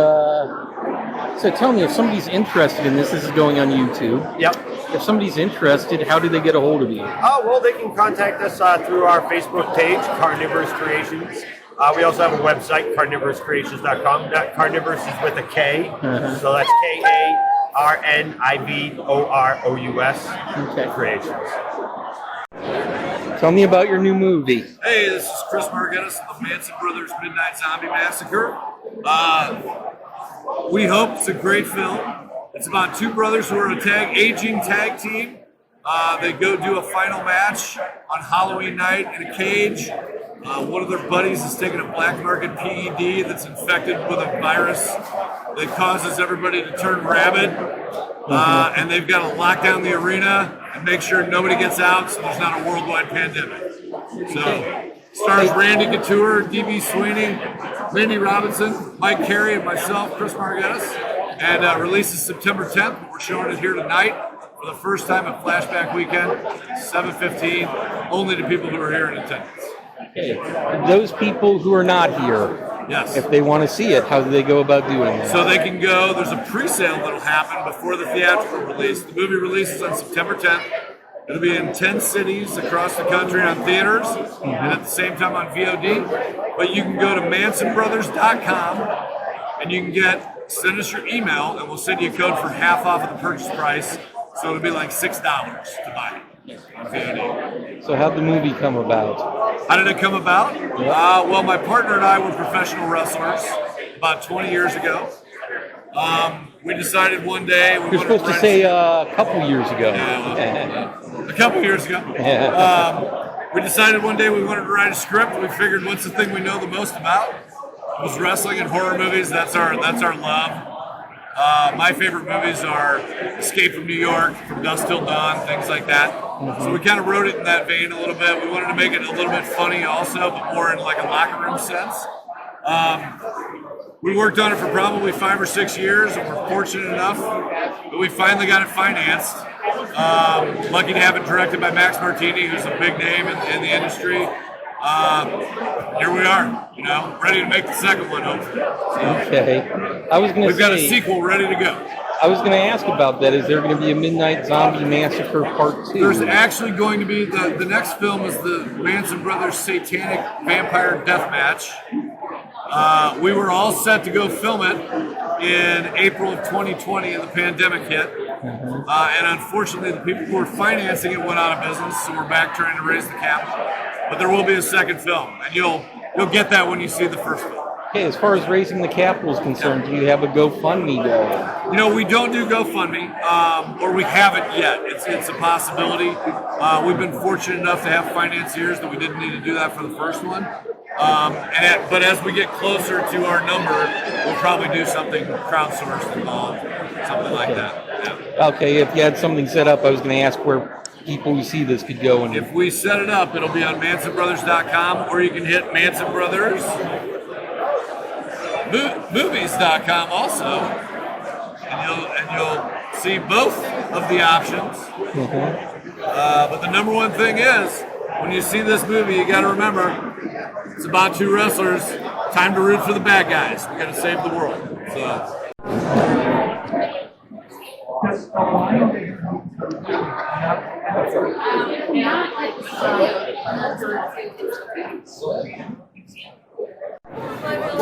[SPEAKER 1] so tell me, if somebody's interested in this, this is going on YouTube.
[SPEAKER 14] Yep.
[SPEAKER 1] If somebody's interested, how do they get a hold of you?
[SPEAKER 14] Oh, well, they can contact us through our Facebook page, Carnivorous Creations. We also have a website, carnivorouscreations.com. That Carnivorous is with a K, so that's Karnivorous Creations.
[SPEAKER 1] Tell me about your new movie.
[SPEAKER 10] Hey, this is Chris Margettis of the Manson Brothers Midnight Zombie Massacre. We hope it's a great film. It's about two brothers who are a aging tag team. They go do a final match on Halloween night in a cage. One of their buddies is taking a black market PED that's infected with a virus that causes everybody to turn rabid. And they've got to lock down the arena and make sure nobody gets out so there's not a worldwide pandemic. So, stars Randy Couture, DB Sweeney, Mindy Robinson, Mike Carey, and myself, Chris Margettis. And releases September 10th. We're showing it here tonight for the first time at Flashback Weekend, 7:15, only to people who are here in attendance.
[SPEAKER 1] Okay. Those people who are not here,
[SPEAKER 10] yes,
[SPEAKER 1] if they want to see it, how do they go about doing that?
[SPEAKER 10] So they can go, there's a pre-sale that'll happen before the theatrical release. The movie releases on September 10th. It'll be in 10 cities across the country on theaters and at the same time on VOD. But you can go to mansonbrothers.com and you can send us your email and we'll send you a code for half off of the purchase price. So it'll be like $6 to buy it.
[SPEAKER 1] So how'd the movie come about?
[SPEAKER 15] How did it come about? Well, my partner and I were professional wrestlers about 20 years ago. We decided one day we
[SPEAKER 1] You're supposed to say a couple years ago.
[SPEAKER 15] A couple years ago. We decided one day we wanted to write a script. We figured, what's the thing we know the most about? It was wrestling and horror movies. That's our love. My favorite movies are Escape from New York, From Dusk Till Dawn, things like that. So we kind of wrote it in that vein a little bit. We wanted to make it a little bit funny also, but more in like a locker room sense. We worked on it for probably 5 or 6 years, and we're fortunate enough that we finally got it financed. Lucky to have it directed by Max Martini, who's a big name in the industry. Here we are, ready to make the second one, hopefully.
[SPEAKER 1] Okay.
[SPEAKER 15] We've got a sequel ready to go.
[SPEAKER 1] I was going to ask about that. Is there going to be a Midnight Zombie Massacre Part 2?
[SPEAKER 15] There's actually going to be, the next film is the Manson Brothers Satanic Vampire Death Match. We were all set to go film it in April of 2020 and the pandemic hit. And unfortunately, the people who were financing it went out of business, so we're back trying to raise the cap. But there will be a second film, and you'll get that when you see the first film.
[SPEAKER 1] Okay, as far as raising the capital is concerned, do you have a GoFundMe going?
[SPEAKER 15] We don't do GoFundMe, or we haven't yet. It's a possibility. We've been fortunate enough to have financiers that we didn't need to do that for the first one. But as we get closer to our number, we'll probably do something crowdsourced involved, something like that. Yeah.
[SPEAKER 1] Okay, if you had something set up, I was going to ask where people who see this could go. And
[SPEAKER 15] if we set it up, it'll be on MansonBrothers.com, or you can hit Manson Brothers movies.com also, and you'll see both of the options. But the number one thing is, when you see this movie, you got to remember it's about two wrestlers. Time to root for the bad guys. We got to save the world.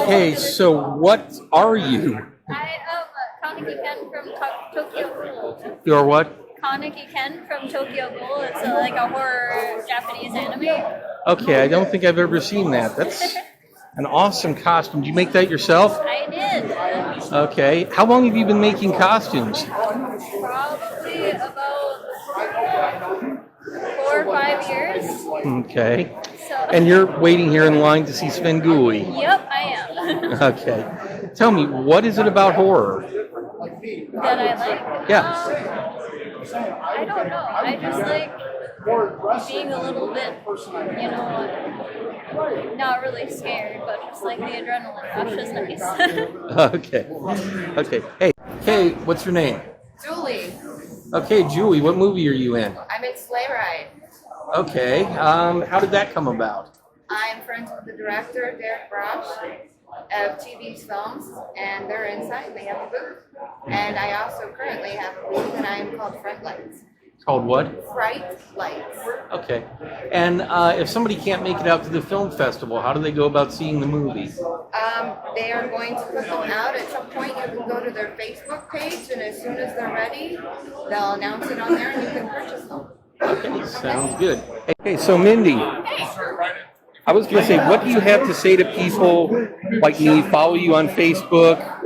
[SPEAKER 1] Hey, so what are you?
[SPEAKER 13] I am Kaneki Ken from Tokyo Ghoul.
[SPEAKER 1] You're what?
[SPEAKER 13] Kaneki Ken from Tokyo Ghoul. It's like a horror Japanese anime.
[SPEAKER 1] Okay, I don't think I've ever seen that. That's an awesome costume. Did you make that yourself?
[SPEAKER 13] I did.
[SPEAKER 1] Okay. How long have you been making costumes?
[SPEAKER 13] Probably about 4 or 5 years.
[SPEAKER 1] Okay.
[SPEAKER 13] So.
[SPEAKER 1] And you're waiting here in line to see Sven Gulli.
[SPEAKER 13] Yep, I am.
[SPEAKER 1] Okay. Tell me, what is it about horror?
[SPEAKER 13] That I like?
[SPEAKER 1] Yeah.
[SPEAKER 13] I don't know. I just like being a little bit, not really scared, but just like the adrenaline rush is nice.
[SPEAKER 1] Okay. Hey, Kay, what's your name?
[SPEAKER 16] Julie.
[SPEAKER 1] Okay, Julie, what movie are you in?
[SPEAKER 16] I'm in Sleigh Ride.
[SPEAKER 1] Okay. How did that come about?
[SPEAKER 16] I'm friends with the director, Derek Brosh, of TV's Films, and they're inside. They have a booth. And I also currently have a booth, and I am called Fright Lights.
[SPEAKER 1] Called what?
[SPEAKER 16] Fright Lights.
[SPEAKER 1] Okay. And if somebody can't make it out to the film festival, how do they go about seeing the movie?
[SPEAKER 16] They are going to put them out at some point. You can go to their Facebook page, and as soon as they're ready, they'll announce it on there, and you can purchase them.
[SPEAKER 1] Okay, sounds good. Hey, so Mindy, I was going to say, what do you have to say to people like me, follow you on Facebook?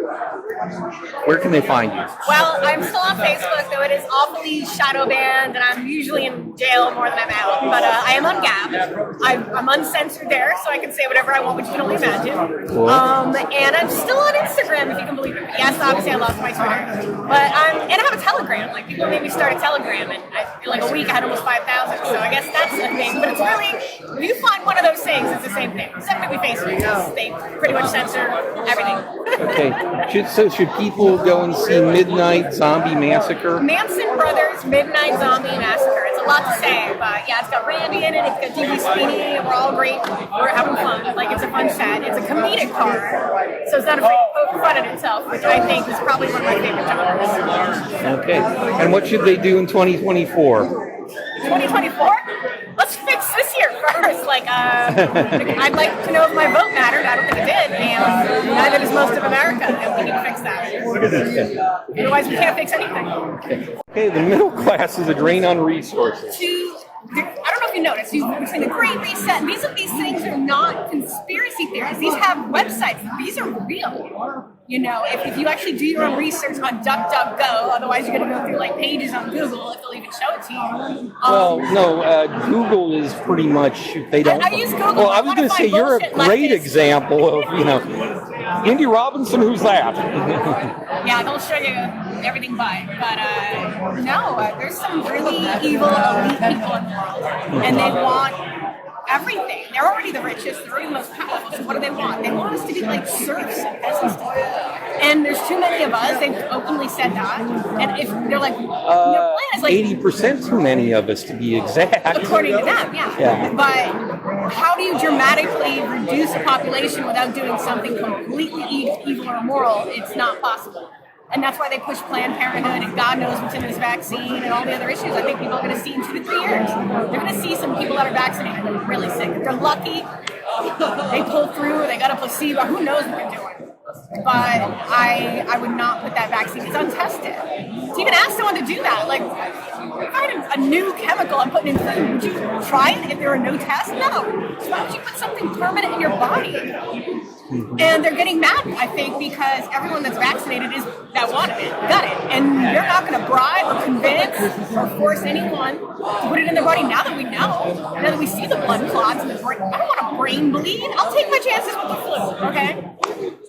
[SPEAKER 1] Where can they find you?
[SPEAKER 17] Well, I'm still on Facebook, though it is awfully shadow banned, and I'm usually in jail more than I'm out. But I am on Gab. I'm uncensored there, so I can say whatever I want, which you can only imagine.
[SPEAKER 1] Cool.
[SPEAKER 17] And I'm still on Instagram, if you can believe it. Yes, obviously I lost my Twitter, but and I have a Telegram. Like people made me start a Telegram, and I feel like a week I had almost 5,000. So I guess that's a thing. But it's really, if you find one of those things, it's the same thing. Except maybe Facebook, because they pretty much censor everything.
[SPEAKER 1] Okay. Should people go and see Midnight Zombie Massacre?
[SPEAKER 17] Manson Brothers Midnight Zombie Massacre. It's a lot to say, but yeah, it's got Randy in it, it's got DB Sweeney, we're all great, we're having fun. Like, it's a fun set. It's a comedic horror, so it's not afraid to poke fun at itself, which I think is probably one of my favorite genres.
[SPEAKER 1] Okay. And what should they do in 2024?
[SPEAKER 17] 2024? Let's fix this year first. Like, I'd like to know if my vote mattered. I don't think it did, and neither does most of America, and we need to fix that. Otherwise, we can't fix anything.
[SPEAKER 1] Okay. Okay, the middle class is a drain on resources.
[SPEAKER 17] I don't know if you noticed, between the Great Reset, these things are not conspiracy theories. These have websites. These are real. You know, if you actually do your own research on DuckDuckGo, otherwise you're going to go through like pages on Google if they'll even show it to you.
[SPEAKER 1] Well, no, Google is pretty much, they don't.
[SPEAKER 17] I use Google.
[SPEAKER 1] Well, I was going to say, you're a great example of, Mindy Robinson, who's that?
[SPEAKER 17] Yeah, they'll show you everything but no, there's some really evil elite people in the world, and they want everything. They're already the richest, they're already the most powerful, so what do they want? They want us to be like serfs and peasants. And there's too many of us, they've openly said that, and if they're like, their plan is like
[SPEAKER 1] 80% too many of us, to be exact.
[SPEAKER 17] according to them, yeah. But how do you dramatically reduce a population without doing something completely evil or immoral? It's not possible. And that's why they push Planned Parenthood and God knows what's in this vaccine and all the other issues. I think people are going to see in 2 to 3 years. They're going to see some people that are vaccinated that are really sick. If they're lucky, they pull through, they got a placebo, who knows what they're doing. But I would not put that vaccine. It's untested. To even ask someone to do that, like, if I had a new chemical I'm putting in food, would you try it if there were no tests? No. So why would you put something permanent in your body? And they're getting mad, I think, because everyone that's vaccinated is that wanted it, got it. And you're not going to bribe or convince or force anyone to put it in their body now that we know, now that we see the blood clots and the brain. I don't want a brain bleed. I'll take my chances with the flu, okay?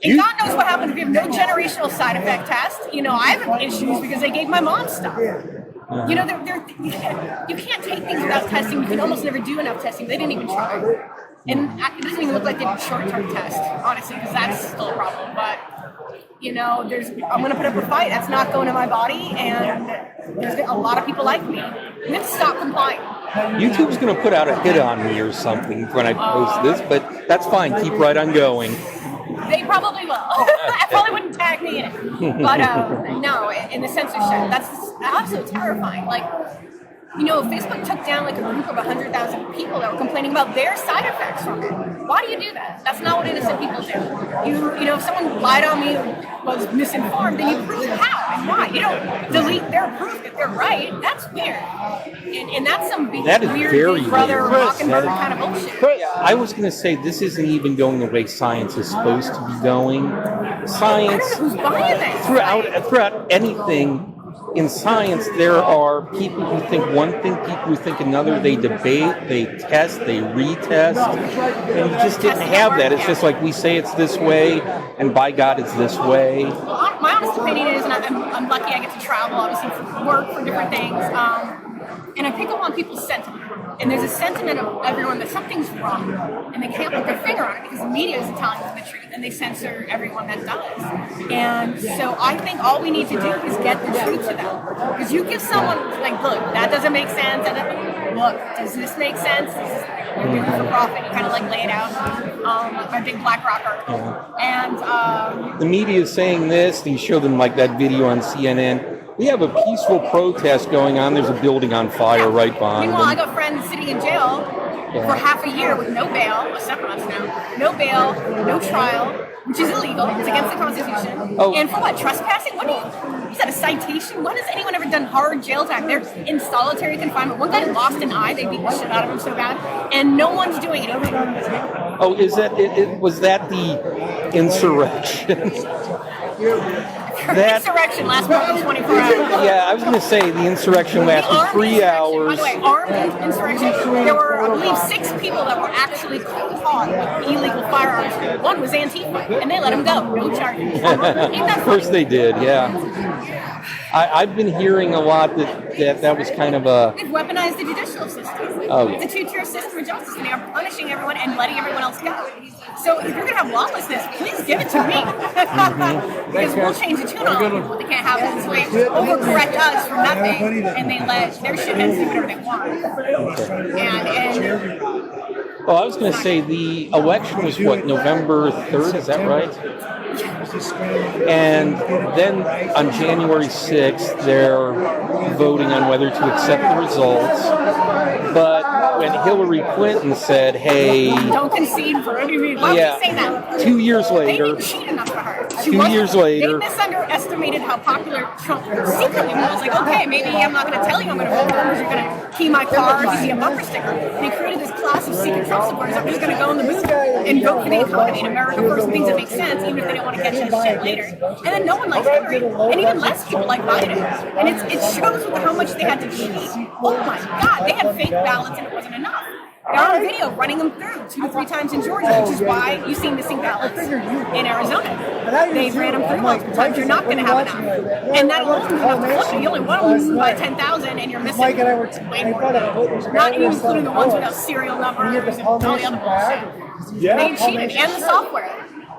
[SPEAKER 17] And God knows what happens if you have no generational side effect test. I have issues because they gave my mom stuff. You can't take things without testing. You can almost never do enough testing. They didn't even try. And it doesn't even look like they did a short-term test, honestly, because that's still a problem. But, I'm going to put up a fight. That's not going in my body, and there's a lot of people like me. We have to stop complying.
[SPEAKER 1] YouTube's going to put out a hit on me or something when I post this, but that's fine. Keep right on going.
[SPEAKER 17] They probably will. I probably wouldn't tag me in it. But, no, in the censorship, that's absolutely terrifying. Like, Facebook took down like a group of 100,000 people that were complaining about their side effects from it. Why do you do that? That's not what innocent people do. If someone lied on me or was misinformed, then you prove how and why. You don't delete their proof if they're right. That's weird. And that's some weird Big Brother Mockingbird kind of bullshit.
[SPEAKER 1] I was going to say, this isn't even going the way science is supposed to be going. Science,
[SPEAKER 17] who's buying this?
[SPEAKER 1] Throughout anything, in science, there are people who think one thing, people who think another. They debate, they test, they retest, and you just didn't have that. It's just like we say it's this way, and by God, it's this way.
[SPEAKER 17] Well, my honest opinion is, and I'm lucky I get to travel, obviously, for work, for different things, and I pick up on people's sentiment. And there's a sentiment of everyone that something's wrong, and they can't put their finger on it because the media isn't telling them the truth, and they censor everyone that does. And so I think all we need to do is get the truth to them. Because you give someone, like, look, that doesn't make sense. Look, does this make sense? You're doing it for profit. You kind of like lay it out. My big BlackRock article. And
[SPEAKER 1] the media is saying this. You show them like that video on CNN. We have a peaceful protest going on. There's a building on fire right behind
[SPEAKER 17] meanwhile,
[SPEAKER 1] them.
[SPEAKER 17] I got friends sitting in jail for half a year with no bail, or 7 months now, no bail, no trial, which is illegal. It's against the Constitution.
[SPEAKER 1] Oh.
[SPEAKER 17] And for what? Trespassing? Is that a citation? When has anyone ever done hard jail time? They're in solitary confinement. One guy lost an eye. They beat the shit out of him so bad. And no one's doing anything.
[SPEAKER 1] Oh, is that was that the insurrection?
[SPEAKER 17] Insurrection lasted more than 24 hours.
[SPEAKER 1] Yeah, I was going to say the insurrection lasted 3 hours.
[SPEAKER 17] By the way, armed insurrection. There were, I believe, 6 people that were actually caught with illegal firearms. One was Antifa, and they let him go. No charges.
[SPEAKER 1] Of course they did, yeah. I've been hearing a lot that was kind of a...
[SPEAKER 17] They've weaponized the judicial system.
[SPEAKER 1] Oh.
[SPEAKER 17] It's a two-tier system of justice, and they are punishing everyone and letting everyone else go. So if you're going to have lawlessness, please give it to me. Because we'll change the tune on people. They can't have this way overcorrect us for nothing, and they let their shitheads do whatever they want. And
[SPEAKER 1] well, I was going to say the election was, what, November 3rd? Is that right? And then on January 6th, they're voting on whether to accept the results. But when Hillary Clinton said, hey...
[SPEAKER 17] Don't concede for any reason. Why would you say that?
[SPEAKER 1] 2 years later...
[SPEAKER 17] They didn't cheat enough for her.
[SPEAKER 1] 2 years later.
[SPEAKER 17] They misunderestimated how popular Trump secretly was. Like, okay, maybe I'm not going to tell you I'm going to vote because you're going to key my car if you see a bumper sticker. And he created this class of secret Trump supporters. I'm just going to go in the booth and vote for the economy in America first, things that make sense, even if they don't want to catch his shit later. And then no one likes Hillary, and even less people like Biden. And it shows with how much they had to cheat. Oh my God, they had fake ballots and it wasn't enough. They're on video running them through 2 to 3 times in Georgia, which is why you see missing ballots in Arizona. They ran them through multiple times. You're not going to have enough. And that alone is enough to flip it. You only won them by 10,000 and you're missing way more than that. Not even including the ones without serial numbers and all the other bullshit. They cheated, and the software.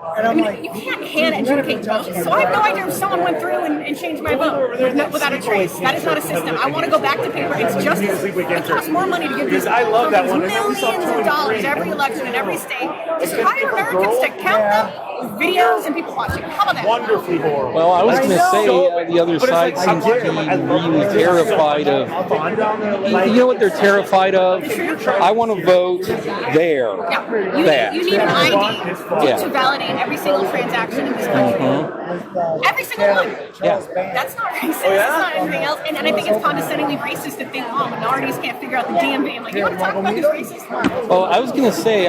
[SPEAKER 17] I mean, you can't hand adjudicate votes. So I have no idea if someone went through and changed my vote without a trace. That is not a system. I want to go back to paper. It's just, it costs more money to give these companies millions of dollars every election in every state. Just hire Americans to count them with videos and people watching. How about that?
[SPEAKER 11] Wonderfully horrible.
[SPEAKER 1] Well, I was going to say the other side seems to be really terrified of. You know what they're terrified of? I want to vote there.
[SPEAKER 17] Yeah. You need an ID to validate every single transaction in this country. Every single one.
[SPEAKER 1] Yeah.
[SPEAKER 17] That's not racist. That's not anything else. And I think it's condescendingly racist to think, oh, minorities can't figure out the damn thing. Like, you want to talk about this racist?
[SPEAKER 1] Well, I was going to say,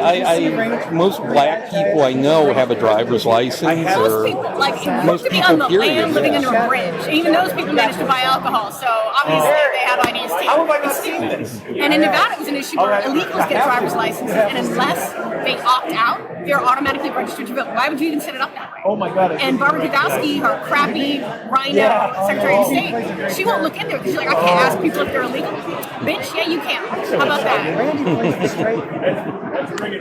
[SPEAKER 1] most black people I know have a driver's license.
[SPEAKER 17] Most people, most people on the land living under a bridge. Even those people manage to buy alcohol, so obviously they have IDs too. How have I not seen this? And in Nevada, it was an issue where illegals get driver's licenses, and unless they opt out, they're automatically registered to vote. Why would you even set it up that way?
[SPEAKER 11] Oh my God.
[SPEAKER 17] And Barbara Kudowski, her crappy rhino Secretary of State, she won't look in there because she's like, I can't ask people if they're illegal. Bitch, yeah, you can. How about that?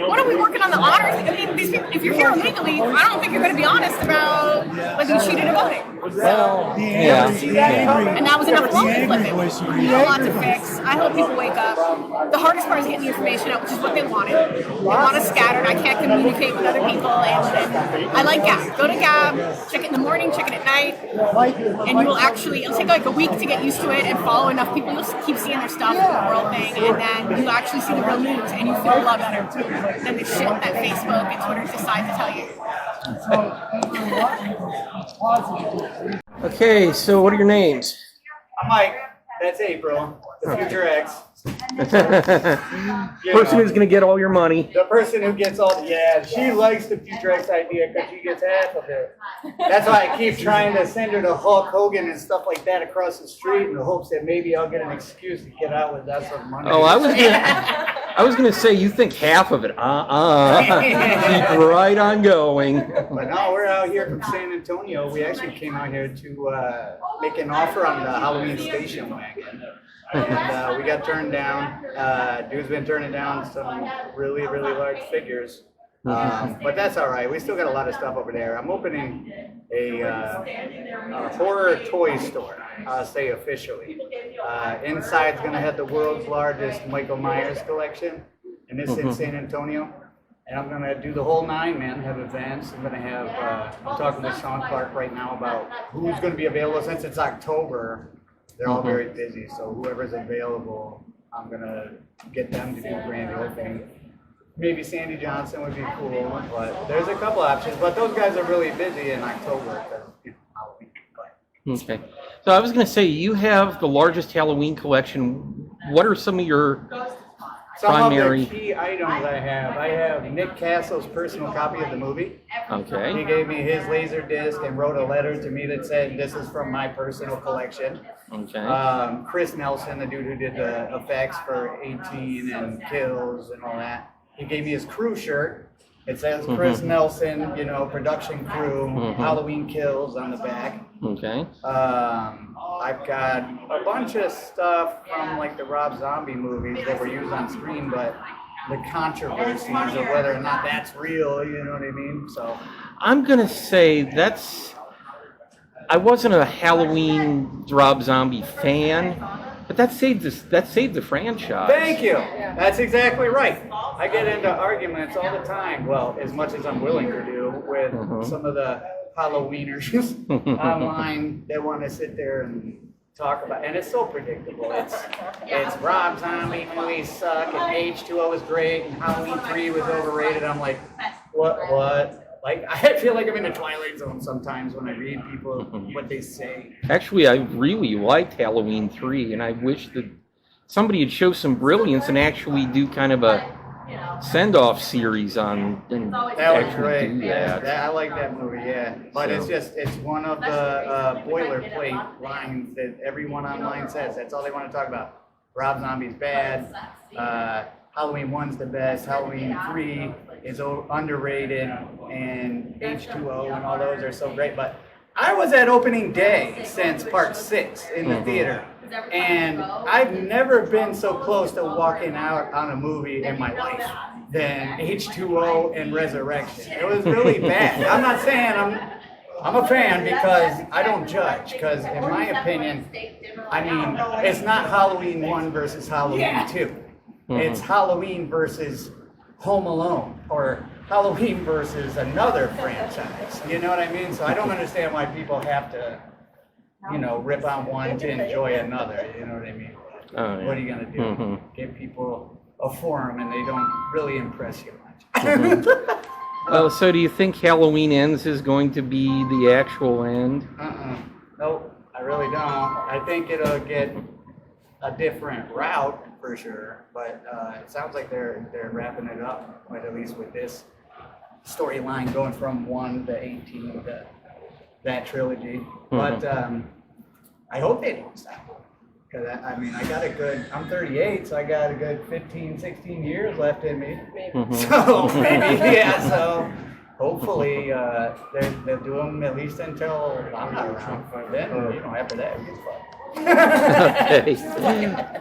[SPEAKER 17] What are we working on the honors? I mean, these people, if you're here illegally, I don't think you're going to be honest about whether you cheated at voting.
[SPEAKER 1] Well, yeah.
[SPEAKER 17] And that was enough alone to flip it. We have a lot to fix. I hope people wake up. The hardest part is getting the information out, which is what they wanted. They want us scattered. I can't communicate with other people. And I like Gab. Go to Gab, check it in the morning, check it at night, and you will actually, it'll take like a week to get used to it and follow enough people. You'll keep seeing their stuff, the world thing, and then you actually see the real news and you feel a lot better than the shit that Facebook and Twitter decide to tell you.
[SPEAKER 1] Okay, so what are your names?
[SPEAKER 18] I'm Mike. That's April. The future ex.
[SPEAKER 1] Person who's going to get all your money.
[SPEAKER 18] The person who gets all, she likes the future ex idea because she gets half of it. That's why I keep trying to send her to Hulk Hogan and stuff like that across the street in the hopes that maybe I'll get an excuse to get out with that some money.
[SPEAKER 1] Oh, I was gonna say you think half of it. Keep right on going.
[SPEAKER 18] But no, we're out here from San Antonio. We actually came out here to make an offer on the Halloween station wagon. And we got turned down. Dude's been turning down some really, really large figures. But that's all right. We still got a lot of stuff over there. I'm opening a horror toy store, I'll say officially. Inside's going to have the world's largest Michael Myers collection, and this in San Antonio. And I'm going to do the whole nine, man, have events. I'm going to have, I'm talking with Sean Clark right now about who's going to be available. Since it's October, they're all very busy. So whoever's available, I'm going to get them to do a grand opening. Maybe Sandy Johnson would be cool, but there's a couple options. But those guys are really busy in October because Halloween.
[SPEAKER 1] Okay. So I was going to say, you have the largest Halloween collection. What are some of your primary...
[SPEAKER 18] Some of the key items I have Nick Castle's personal copy of the movie.
[SPEAKER 1] Okay.
[SPEAKER 18] He gave me his laser disc and wrote a letter to me that said, this is from my personal collection.
[SPEAKER 1] Okay.
[SPEAKER 18] Chris Nelson, the dude who did the effects for 18 and Kills and all that. He gave me his crew shirt. It says Chris Nelson, production crew, Halloween Kills on the back.
[SPEAKER 1] Okay.
[SPEAKER 18] I've got a bunch of stuff from like the Rob Zombie movies that were used on screen, but the controversies of whether or not that's real, you know what I mean? So
[SPEAKER 1] I'm gonna say I wasn't a Halloween Rob Zombie fan, but that saved the franchise.
[SPEAKER 18] Thank you. That's exactly right. I get into arguments all the time. Well, as much as I'm willing to do with some of the Halloweeners online that want to sit there and talk about, and it's so predictable. It's Rob Zombie movies suck, and H2O was great, and Halloween 3 was overrated. I'm like, what? Like, I feel like I'm in the Twilight Zone sometimes when I read people, what they say.
[SPEAKER 1] Actually, I really liked Halloween 3, and I wish that somebody would show some brilliance and actually do kind of a send-off series on and
[SPEAKER 18] That was
[SPEAKER 1] actually
[SPEAKER 18] great.
[SPEAKER 1] do
[SPEAKER 18] Yeah,
[SPEAKER 1] that.
[SPEAKER 18] I like that movie, yeah. But it's one of the boilerplate lines that everyone online says. That's all they want to talk about. Rob Zombie's bad. Halloween 1's the best. Halloween 3 is underrated. And H2O and all those are so great. But I was at opening day since part 6 in the theater. And I've never been so close to walking out on a movie in my life than H2O and Resurrection. It was really bad. I'm not saying I'm a fan because I don't judge. Because in my opinion, I mean, it's not Halloween 1 versus Halloween 2. It's Halloween versus Home Alone or Halloween versus another franchise. You know what I mean? So I don't understand why people have to, rip on one to enjoy another. You know what I mean?
[SPEAKER 1] Oh, yeah.
[SPEAKER 18] What are you going to do?
[SPEAKER 1] Mhm.
[SPEAKER 18] Give people a forum and they don't really impress you much.
[SPEAKER 1] Well, so do you think Halloween Ends is going to be the actual end?
[SPEAKER 18] Nope, I really don't. I think it'll get a different route for sure, but it sounds like they're wrapping it up, at least with this storyline going from 1 to 18 to that trilogy. But I hope they don't stop. Because I mean, I'm 38, so I got a good 15, 16 years left in me. So maybe, so hopefully they'll do them at least until I'm not around. Then, after that, it's fun.
[SPEAKER 1] Okay.